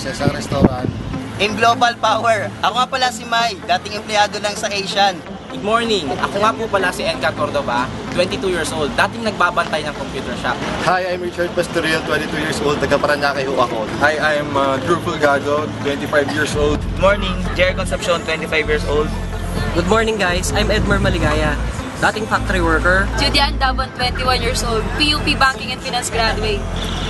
sa isang restaurant. In Global Power, ako nga pala si Mai, dating empleyado lang sa Asian. Good morning! Ako nga po pala si Enka Cordova, 22 years old, dating nagbabantay ng computer shop. Hi, I'm Richard Pastorial, 22 years old, taga Paranaque ho ako. Hi, I'm Drew Fulgado, 25 years old. Good morning, Jerry Concepcion, 25 years old. Good morning guys, I'm Edmar Maligaya, dating factory worker. Julian Davon, 21 years old, PUP Banking and Finance graduate.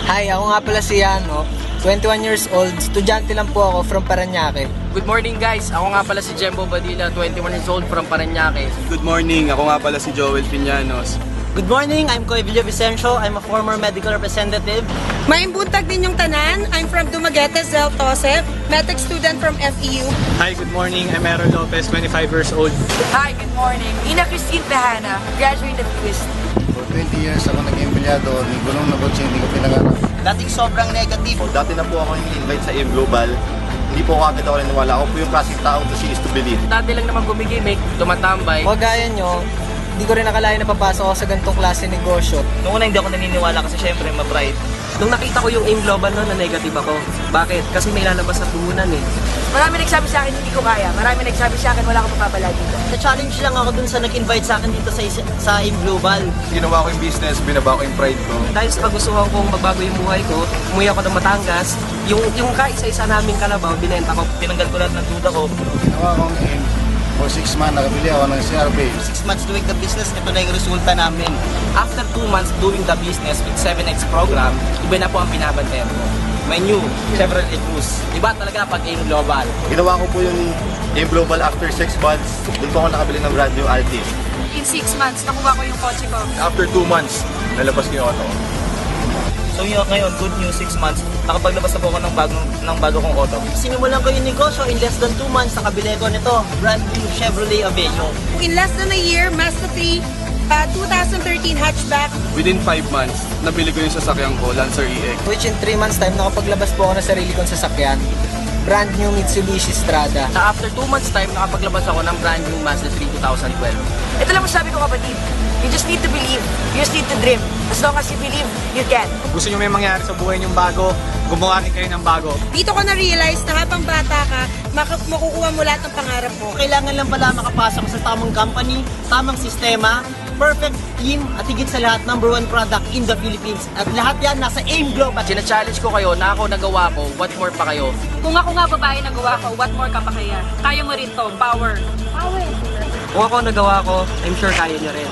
Hi, ako nga pala si Yano, 21 years old, estudyante lang po ako from Paranaque. Good morning guys! Ako nga pala si Jembo Badilla, 21 years old from Paranaque. Good morning, ako nga pala si Joel Piñanos. Good morning, I'm Coy Villavicencio, I'm a former medical representative. Maayong buntag ninyong tanan, I'm from Dumaguete, Zel Tosef, medic student from FEU. Hi, good morning, I'm Aaron Lopez, 25 years old. Hi, good morning, Ina Christine Tejana, graduate of UIST. For 20 years ako naging empleyado, ni gulong na kotse, hindi ko pinangarap. Dating sobrang negative. Dati na po ako invite sa AIM Global. Hindi po ako agad ako naniwala. Ako po yung klaseng tao to see is to believe. Dati lang naman gumigimik, tumatambay. O gaya nyo, hindi ko rin nakalain na papasok ako sa ganitong klase negosyo. Noong una hindi ako naniniwala kasi syempre ma-bright. Nung nakita ko yung AIM Global na negative ako. Bakit? Kasi may lalabas sa puhunan eh. Marami nagsabi sa akin hindi ko kaya, marami nagsabi sa akin wala akong mapapala dito. Na-challenge lang ako dun sa nag-invite sa akin dito sa AIM Global. Ginawa ko yung business, binaba ko yung pride ko. Dahil sa kagustuhan kong magbago yung buhay ko, umuwi ako ng Batangas, yung kaisa-isa naming kalabaw, binenta ko. Tinanggal ko lahat ng duda ko. Ginawa akong AIM. For 6 months, nakabili ako ng CRB. 6 months doing the business, ito na yung resulta namin. After 2 months doing the business with 7X program, iba na po ang binabantayan ko. My new Chevrolet Cruze. Iba talaga pag AIM Global. Ginawa ko po yung AIM Global after 6 months. Doon po ako nakabili ng brand new Altis. In 6 months, nakuha ko yung kotse ko. After 2 months, nalabas ko yung auto. So ngayon, good news, 6 months, nakapaglabas na po ako ng bago kong auto. Sinimulan ko yung negosyo, in less than 2 months, nakabili ko nito, brand new Chevrolet Aveo. In less than a year, Mazda 3, 2013 hatchback. Within 5 months, nabili ko yung sasakyan ko, Lancer EX. Which in 3 months time, nakapaglabas po ako ng sarili kong sasakyan. Brand new Mitsubishi Strada. Sa after 2 months time, nakapaglabas ako ng brand new Mazda 3 2012. Ito lang masabi ko kapatid, you just need to believe, you just need to dream. As long as you believe, you can. Gusto nyo may mangyari sa buhay nyong bago, gumawa rin kayo ng bago. Dito ko na-realize na habang bata ka, makukuha mo lahat ng pangarap mo. Kailangan lang pala makapasok sa tamang company, tamang sistema, perfect team, at higit sa lahat, #1 product in the Philippines. At lahat yan nasa AIM Global. Sina-challenge ko kayo na ako nagawa ko, what more pa kayo? Kung ako nga babae nagawa ko, what more ka pa kaya? Kaya mo rin to, power. Power. Kung ako nagawa ko, I'm sure kaya nyo rin.